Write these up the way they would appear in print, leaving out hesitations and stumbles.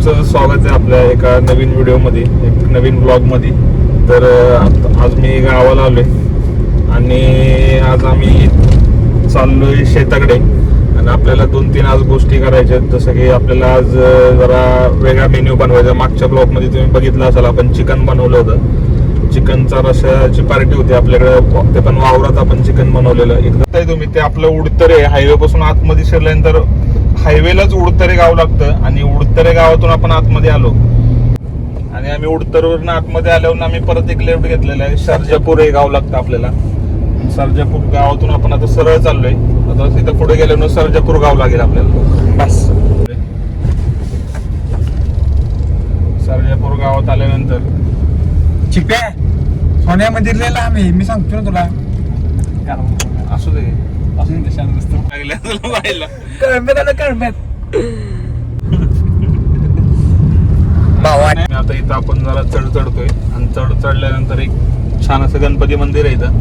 तुमचं स्वागत आहे आपल्या एका नवीन व्हिडिओमध्ये, एक नवीन ब्लॉगमध्ये. तर आज मी गावाला आलोय आणि आज आम्ही चाललोय शेताकडे आणि आपल्याला 2-3 आज गोष्टी करायच्या आहेत. जसं की आपल्याला आज जरा वेगळा मेन्यू बनवायचा. मागच्या ब्लॉगमध्ये तुम्ही बघितलं असाल, आपण चिकन बनवलं होतं. चिकनचा रशाची पार्टी होती आपल्याकडे, ते पण वावरात आपण चिकन बनवलेलं. एकदा तुम्ही ते आपलं उडतरे हायवे पासून आतमध्ये शिरल्यानंतर हायवेलाच उडतरे गाव लागतं आणि उडतरे गावातून आपण आतमध्ये आलो आणि आम्ही उडतरवरून आतमध्ये आल्यावर आम्ही परत एक लेफ्ट घेतलेला आहे. सर्जापूर हे गाव लागतं आपल्याला. सर्जापूर गावातून आपण आता सरळ चाललोय. आता तिथं पुढे गेल्यावर सर्जापूर गाव लागेल आपल्याला. बस सर्जापूर गावात आल्यानंतर चिप्या सोन्या मंदिरला आम्ही, मी सांगतो ना तुला. असू दे आता इथं आपण जरा चढतोय आणि चढल्यानंतर एक छान असं गणपती मंदिर आहे. इथं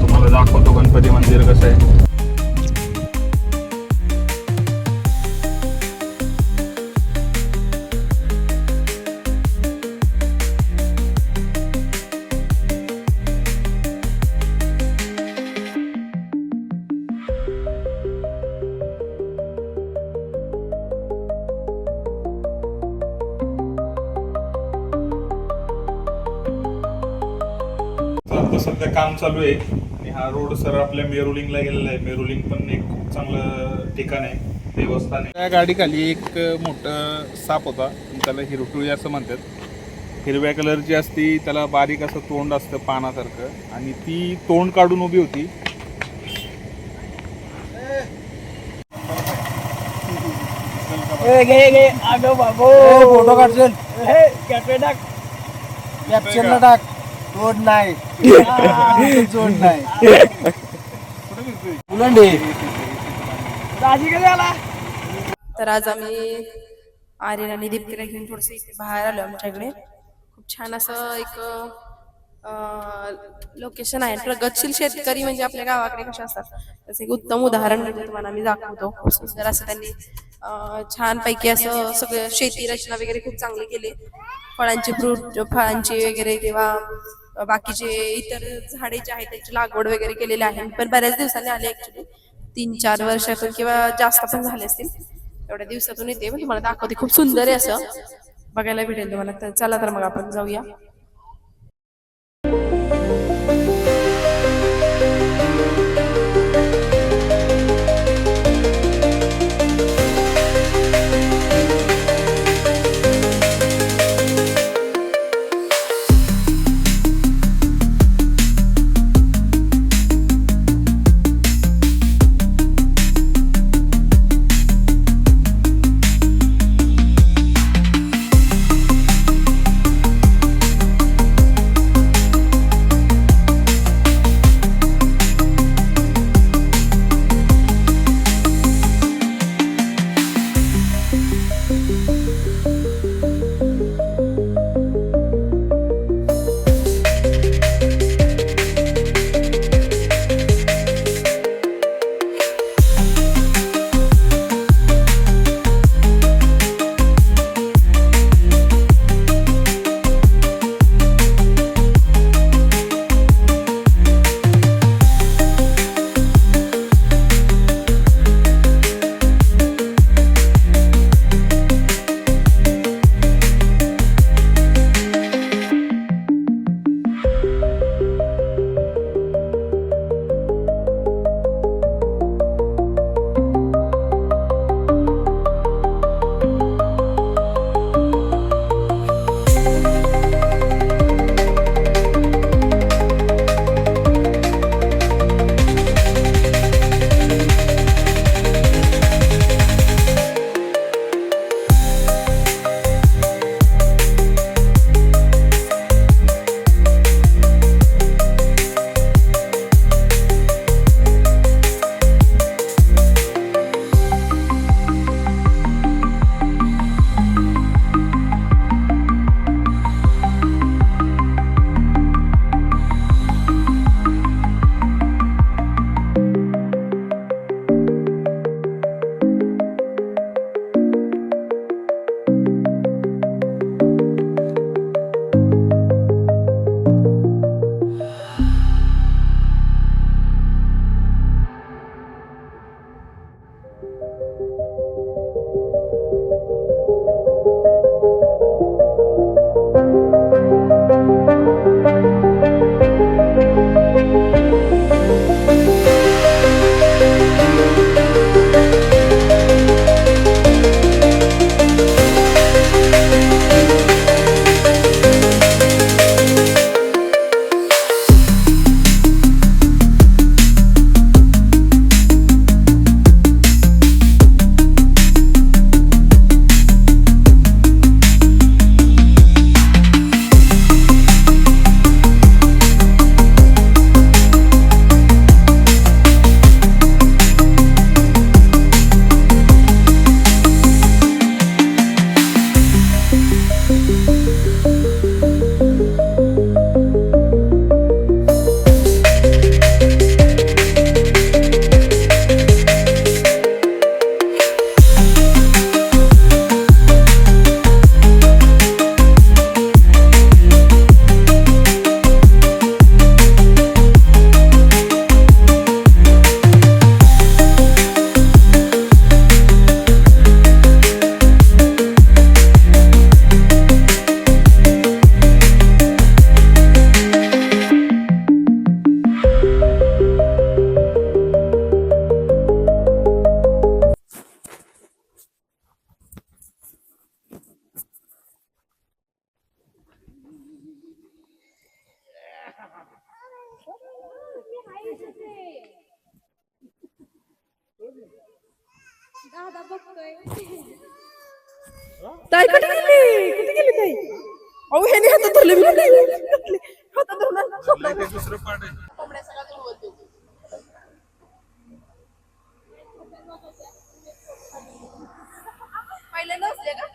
तुम्हाला दाखवतो गणपती मंदिर कसं आहे. आता सध्या काम चालू आहे आणि हा रोड सर आपल्या मेरुलिंगला गेलेला आहे. मेरुलिंग पण एक खूप चांगलं ठिकाण आहे, देवस्थान आहे. त्या गाडीखाली एक मोठं साप होता, त्याला हिरटुळी असं म्हणतात. हिरव्या कलरची असती, त्याला बारीक असं तोंड असतं पानासारखं आणि ती तोंड काढून उभी होती. फोटो काढशील कॅप्शनला टाक. जोड नाही जोड नाही उलंडे. तर आज आम्ही आर्यन आणि दीप्तीला घेऊन थोडंसं इथे बाहेर आलो. आमच्याकडे खूप छान असं एक लोकेशन आहे. प्रगतशील शेतकरी म्हणजे आपल्या गावाकडे कसे असतात, त्याचं एक उत्तम उदाहरण म्हणजे तुम्हाला मी दाखवतो. खूप सुंदर असं त्यांनी छानपैकी असं सगळं शेती रचना वगैरे खूप चांगली केली. फळांची वगैरे किंवा बाकीचे इतर झाडे जे आहेत त्याची लागवड वगैरे केलेली आहे. पण बऱ्याच दिवसांनी आले, ऍक्च्युली 3-4 वर्षातून किंवा जास्त पण झाले असतील. एवढ्या दिवसातून येते, पण तुम्हाला दाखवते. खूप सुंदर आहे, असं बघायला भेटेल तुम्हाला. तर चला तर मग आपण जाऊया. ताई कुठे गेली ताई? अहो ह्याने हातात धरले मी हातात धरलं. दुसरं पाठ आहे. पहिल्यांदा असले का?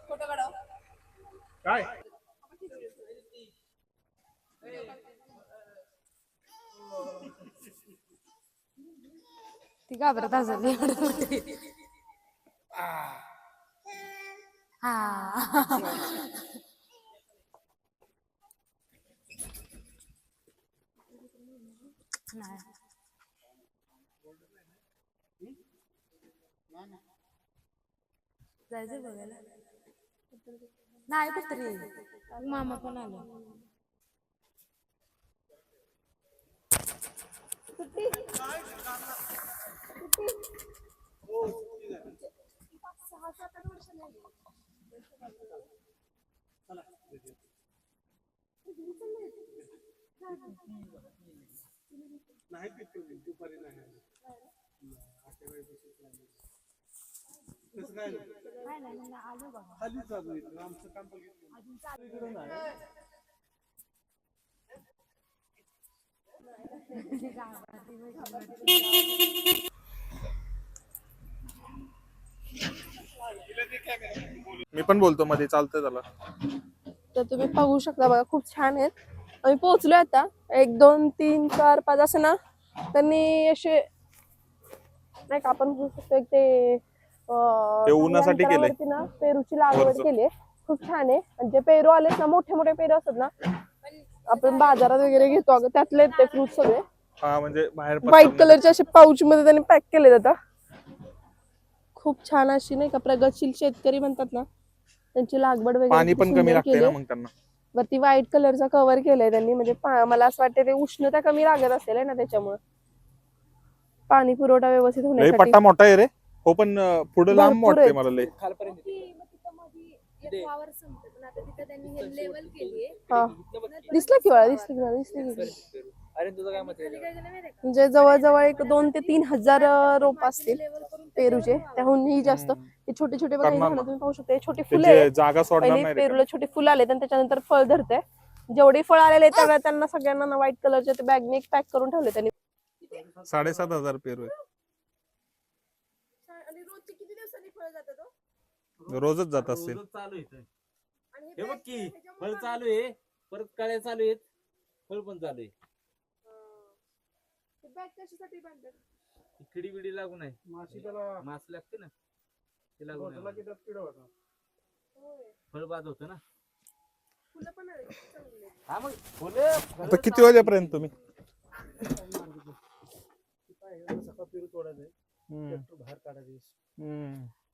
फोटो काढाव. काय ती घाबरत असेल जायचं बघायला नाही कुठतरी मामा पण आलो मी पण बोलतो मध्ये, चालतंय त्याला. तर तुम्ही पाहू शकता बघा, खूप छान आहेत. आम्ही पोहोचलोय आता 1 2 3 4 5 असं ना. त्यांनी असे नाही का आपण म्हणू शकतो ते उन्हासाठी केलंय. ना पेरूची लागवड केली. खूप छान आहे. म्हणजे पेरू आलेत ना, मोठे मोठे पेरू असतात ना, आपण बाजारात वगैरे घेतो अगं, त्यातले ते फ्रूट सगळे. हा म्हणजे बाहेर व्हाईट कलरचे असे पाऊच मध्ये त्यांनी पॅक केले जातात. खूप छान अशी नाही का प्रगतशील शेतकरी म्हणतात ना, त्यांची लागवड वगैरे पाणी पण कमी लागते ना मग त्यांना. वरती व्हाईट कलरचा कव्हर केलाय त्यांनी. म्हणजे मला असं वाटतं ते उष्णता कमी लागत असेल ना, त्याच्यामुळे पाणी पुरवठा व्यवस्थित लय होण्यासाठी. पट्टा मोठा आहे रे. हो पण पुढे लांब भरपूर वाटते आहेत. मला लय. हा दिसलं की वाळा, दिसली की. म्हणजे जवळजवळ 1 2 ते 3 हजार रोप असतील पेरूचे, त्याहूनही जास्त. ते छोटे छोटे बघा, करणार झाडं ना. तुम्ही पाहू शकता. छोटे ते फुले जे जागा सोडणार पहिले नाही रे. पेरूला छोटे फुलं आले, आणि त्याच्यानंतर फळ धरते. जेवढे फळ आलेले त्यावेळेला त्यांना सगळ्यांना व्हाईट कलरच्या ते बॅगने पॅक करून ठेवले त्यांनी. 7,500 पेरू आहे. आणि रोजचे किती दिवसांनी फळ जातात हो? रोजच जात असतील. चालू आहे. हे बघ की फळ चालू आहे, परत कळ्या चालू आहेत, फळ पण चालू आहे. बॅग कशासाठी बांधतात? किडी बिडी लागू नये, मास लागते ना, ते लागू नये. फळ बाद होतं ना. फुलं पण आले चांगले. हा मग फुलं आता किती वाजेपर्यंत तुम्ही? बाहेर काढायचे.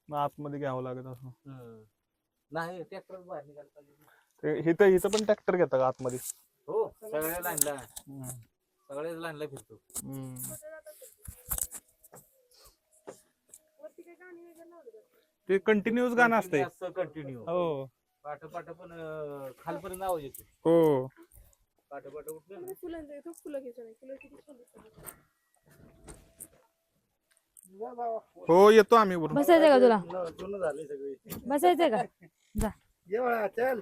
मग आतमध्ये घ्यावं लागत असं. नाही ट्रॅक्टर बाहेर निघायला पाहिजे. इथं पण ट्रॅक्टर घेता का आतमध्ये? हो सगळ्या लाईनला, सगळ्याच लाईनला फिरतो. ते कंटिन्यूस गाणं असतंय. कंटिन्यू हो पाठ पाठ पण खालपर्यंत आवाज येतो. हो पाठ पाठ उठलं ना. फुलांचं इथं फुलं घ्यायचं नाही. फुलं किती छान दिसतात. हो येतो आम्ही वरून. बसायचंय का तुला? झाले सगळे. बसायचंय का? जा चल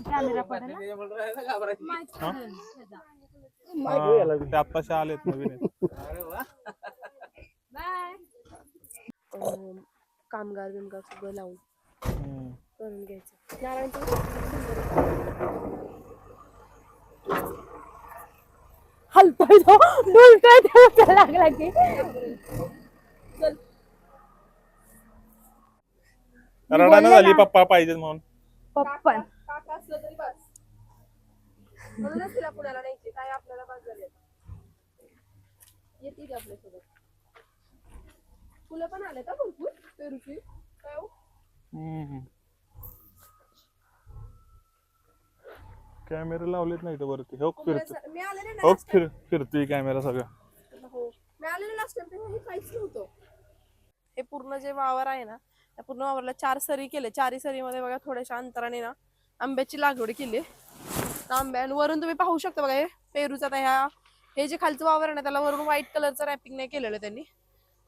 कॅमेरा पडायला. ते आत्ताशे आलेत नवीन आहेत. बाय. कामगार बिमगार सगळं लावून हम्म. करून घ्यायचं. नारायणचं हलतोय तो, डुलतोय तो, लागला की. रडाना झाली पप्पा पाहिजे म्हणून. पप्पा काका असलं तरी बस. म्हणूनच तिला पुण्याला न्यायची. काय आपल्याला बस झाले. येते की आपल्यासोबत. फुलं पण आले का भरपूर पेरूची? काय हो? कॅमेरा लावलेत नाही तर वरती. हो फिरतो, मी आलेले हो ना फिरतोय कॅमेरा सगळा. हो मी आलेले लास्ट टाइम तेव्हा हे काहीच नव्हतं. हे पूर्ण जे वावर आहे ना, त्या पूर्ण वावरला 4 सरी केले. 4 सरीमध्ये बघा थोड्याशा अंतराने ना आंब्याची लागवड केली. आंबे आणि वरून तुम्ही पाहू शकता बघा हे पेरूचा आता हे जे खालचं वावर आहे ना त्याला वरून व्हाईट कलरचं रॅपिंग नाही केलेलं त्यांनी,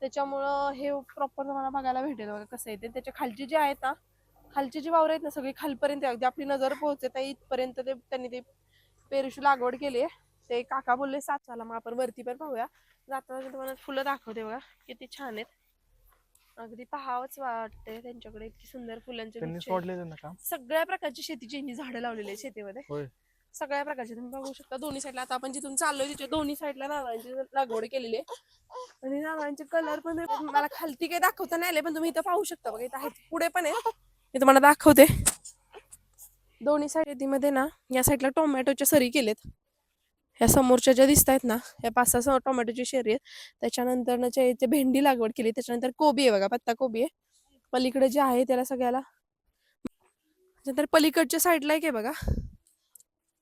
त्याच्यामुळं हे प्रॉपर तुम्हाला बघायला भेटेल बघा कसं आहे ते. त्याच्या खालची जी आहेत ना, खालची जी वावर आहेत ना सगळी खालपर्यंत अगदी आपली नजर पोहोचत आहे इथपर्यंत त्यांनी ते पेरूची लागवड केली आहे. ते काका बोलले साचाला, मग आपण वरती पण पाहूया. जाताना तुम्हाला फुलं दाखवते बघा किती छान आहेत, अगदी पाहावंच वाटतंय त्यांच्याकडे, इतकी सुंदर फुलांचे गुच्छ आहेत. सगळ्या प्रकारची शेतीची यांनी झाडं लावलेली आहेत शेतीमध्ये, सगळ्या प्रकारचे तुम्ही बघू शकता. दोन्ही साईडला आता आपण जिथून चाललोय तिथे दोन्ही साईडला नारळांची लागवड केलेली आहे आणि नारळांचे कलर पण मला खालती काही दाखवता नाही आले, पण तुम्ही इथं पाहू शकता बघा. इथं आहेत पुढे पण आहे, मी तुम्हाला दाखवते. दोन्ही साईडमध्ये ना या साईडला टोमॅटोच्या सरी केलेत, ह्या समोरच्या ज्या दिसत आहेत ना या 5-6 टोमॅटोची शेरी आहेत. त्याच्यानंतर इथे भेंडी लागवड केली, त्याच्यानंतर कोबी आहे बघा, पत्ता कोबी आहे पलीकडे जे आहे त्याला सगळ्याला. त्याच्यानंतर पलीकडच्या साईडला एक आहे बघा,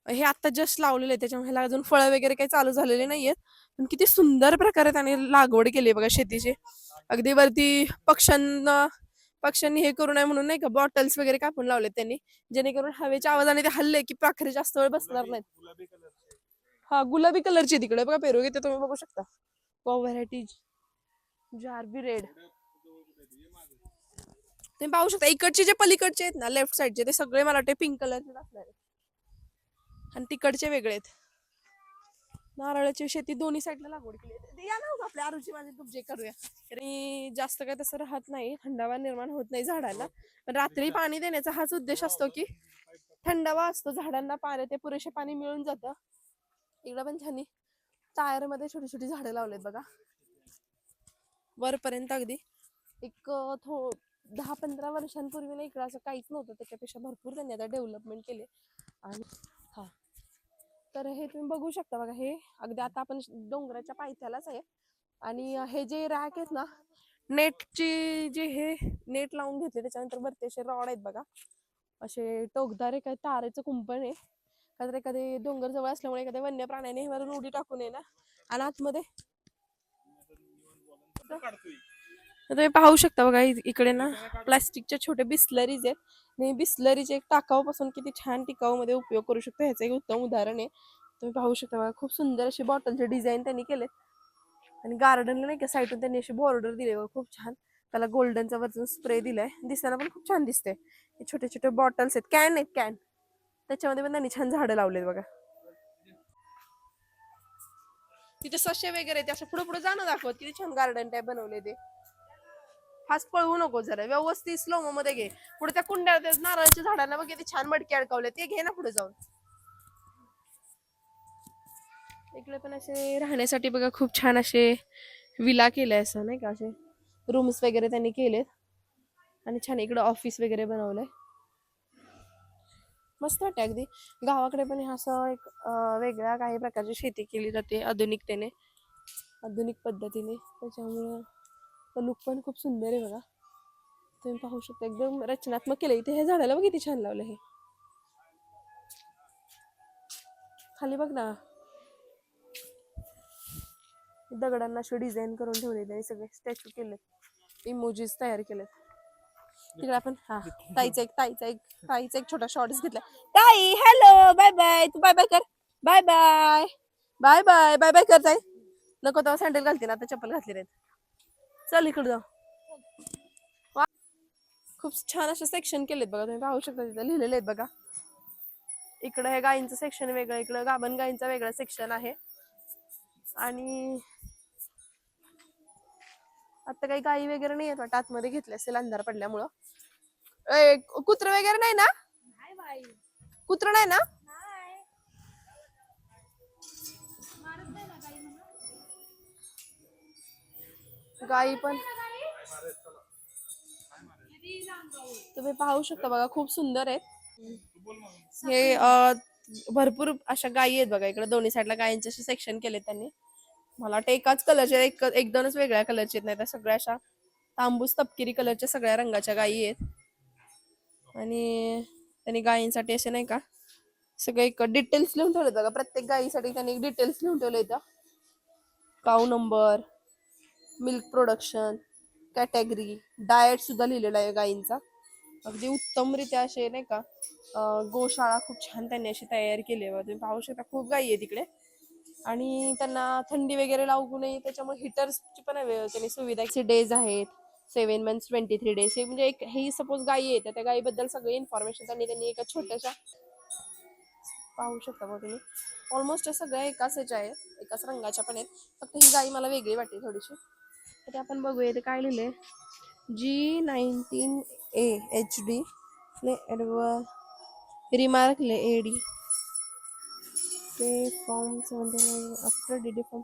हे आता जस्ट लावलेलं आहे, त्याच्यामुळे ह्याला अजून फळं वगैरे काही चालू झालेले नाहीयेत, पण किती सुंदर प्रकारे त्याने लागवड केली आहे बघा शेतीची. अगदी वरती पक्ष्यांनी हे करू नये म्हणून नाही का बॉटल्स वगैरे कापून लावलेत त्यांनी, जेणेकरून हवेच्या आवाजाने ते हल्ले की पाखरे जास्त वेळ बसणार नाहीत. हा गुलाबी कलरची तिकडे बघा पेरू घेते तुम्ही बघू शकता, व्हरायटी जार्बी रेड तुम्ही पाहू शकता. इकडचे जे पलीकडचे आहेत ना लेफ्ट साईडचे ते सगळे मला वाटते पिंक कलरचे असणार आहेत आणि तिकडचे वेगळे आहेत. नारळाची शेती दोन्ही साईडला लागवड केली. या ना आपल्या आरूची माझी तुमचे करूया, आणि जास्त काय तसं राहत नाही, थंडावा निर्माण होत नाही झाडांना, पण रात्री पाणी देण्याचा हाच उद्देश असतो की थंडावा असतो झाडांना, पाणी ते पुरेसे पाणी मिळून जातं. इकडं पण छान टायर मध्ये छोटी छोटी झाडं लावलेत बघा वरपर्यंत. अगदी एक 10-15 वर्षांपूर्वी ना इकडं असं काहीच नव्हतं, त्याच्यापेक्षा भरपूर त्यांनी आता डेव्हलपमेंट केले. आणि हा तर हे तुम्ही बघू शकता बघा, हे अगदी आता आपण डोंगराच्या पायथ्यालाच आहे. आणि हे जे रॅक आहेत ना नेटची, जे हे नेट लावून घेतले त्याच्यानंतर वरती असे रॉड आहेत बघा, असे टोकदार काय तारेचं कुंपण आहे, का एखादे डोंगर जवळ असल्यामुळे एखाद्या वन्य प्राण्याने वरून उडी टाकू नये ना. आणि आतमध्ये तुम्ही पाहू शकता बघा इकडे ना प्लास्टिकच्या छोटे बिस्लरीज आहेत, आणि बिस्लरीचे एक टाकाऊपासून किती छान टिकाऊ मध्ये उपयोग करू शकतो ह्याचं एक उत्तम उदाहरण आहे. तुम्ही पाहू शकता बघा खूप सुंदर अशी बॉटलचे डिझाईन त्यांनी केलेत, आणि गार्डनला नाही का साईडून त्यांनी अशी बॉर्डर दिली बघा खूप छान, त्याला गोल्डनचा वरचा स्प्रे दिलाय, दिसायला पण खूप छान दिसते. हे छोटे छोटे बॉटल्स आहेत, कॅन आहेत कॅन, त्याच्यामध्ये पण त्यांनी छान झाडं लावलेत बघा. तिथे सशे वगैरे ते असं पुढे पुढे जाणं दाखवत किती छान गार्डन टाईप बनवले ते. फास्ट पळवू नको, जरा व्यवस्थित स्लो मध्ये घे. पुढे त्या कुंड्या नारळाच्या झाडांना बघ किती छान मडके अडकवले, ते घे ना पुढे जाऊन. इकडे पण असे राहण्यासाठी बघा खूप छान असे विला केले, असं नाही का असे रूम्स वगैरे त्यांनी केलेत, आणि छान इकडे ऑफिस वगैरे बनवलंय, मस्त वाटते. अगदी गावाकडे पण असं एक वेगळ्या काही प्रकारची शेती केली जाते आधुनिकतेने, आधुनिक पद्धतीने, त्याच्यामुळं लुक पण खूप सुंदर आहे बघा. तुम्ही पाहू शकता एकदम रचनात्मक केलं. इथे हे झाडाला बघ किती छान लावलं, हे खाली बघ ना दगडांना अशी डिझाईन करून ठेवलेले, सगळे स्टॅच्यू केलेत, इमोजीस तयार केलेत. तिकडे आपण ताईचा एक छोटा शॉर्ट्स घेतला. ताई हॅलो बाय बाय, तू बाय बाय कर, bye bye bye bye bye bye कर ताई. नको तेव्हा सँडल घालते ना, आता चप्पल घातली नाहीत. चल इकडे जाऊ. खूप छान असे सेक्शन केलेत बघा, तुम्ही पाहू शकता तिथे लिहिलेले आहेत बघा. इकडे हे गायींचं सेक्शन वेगळं, इकडे गाभण गायींचा वेगळा सेक्शन आहे. आणि आता काही गायी वगैरे नाही येत आतमध्ये, घेतले असेल अंधार पडल्यामुळं. कुत्र वगैरे नाही ना, कुत्र नाही ना, गायी पण तुम्ही पाहू शकता बघा खूप सुंदर आहेत. हे भरपूर अशा गायी आहेत बघा, इकडे दोन्ही साईडला गायींचे असे सेक्शन केले त्यांनी. मला वाटतं एकाच कलरचे, एक दोनच वेगळ्या कलरचे आहेत, नाही तर सगळ्या अशा तांबूस तपकिरी कलरच्या सगळ्या रंगाच्या गायी आहेत. आणि त्यांनी गायींसाठी असे नाही का सगळे एक डिटेल्स लिहून ठेवले बघा, प्रत्येक गायीसाठी त्यांनी डिटेल्स लिहून ठेवले इथं. Cow number, milk production, category, diet सुद्धा लिहिलेला आहे गायींचा. अगदी उत्तमरित्या असे नाही का गोशाळा खूप छान त्यांनी अशी तयार केली आहे. तुम्ही पाहू शकता खूप गायी आहे तिकडे आणि त्यांना थंडी वगैरे लागू नये त्याच्यामुळे हिटर्सची पण त्यांनी सुविधा डेज आहेत 7 months 23 days हे म्हणजे एक ही सपोज गायी आहे तर त्या गायीबद्दल सगळी इन्फॉर्मेशन त्यांनी एका छोट्याशा पाहू शकता बघा तुम्ही ऑलमोस्ट सगळ्या एकाच ह्याच्या आहे एकाच रंगाच्या पण आहेत फक्त ही गाय मला वेगळी वाटते थोडीशी तर ते आपण बघूया ते काय लिहिलंय G19A HD रिमार्क एडी ते फॉर्म आफ्टर डीडी फॉर्म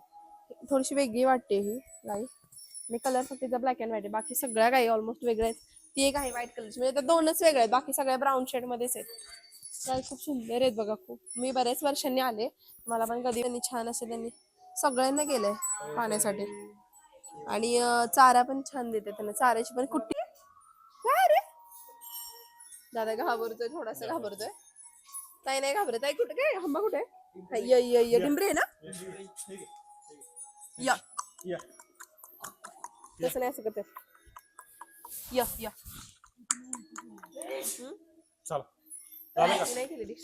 थोडीशी वेगळी वाटते ही गाय आणि कलर फक्त तिचा ब्लॅक अँड व्हाईट आहे बाकी सगळ्या गायी ऑलमोस्ट वेगळ्या आहेत ती एक आहे व्हाईट कलरची म्हणजे त्या दोनच वेगळ्या आहेत बाकी सगळ्या ब्राऊन शेड मध्येच आहेत गाय खूप सुंदर आहेत बघा खूप मी बऱ्याच वर्षांनी आले मला पण कधी त्यांनी छान असे त्यांनी सगळ्यांना केलंय पाण्यासाठी आणि चारा पण छान देते त्यांना चाऱ्याची पण कुट्टी काय रे दादा घाबरतोय थोडासा घाबरतोय ताई नाही घाबरत आहे कुठे काय हंबा कुठे डिंबरे आहे ना या तसं नाही असं करते या चला नाही केली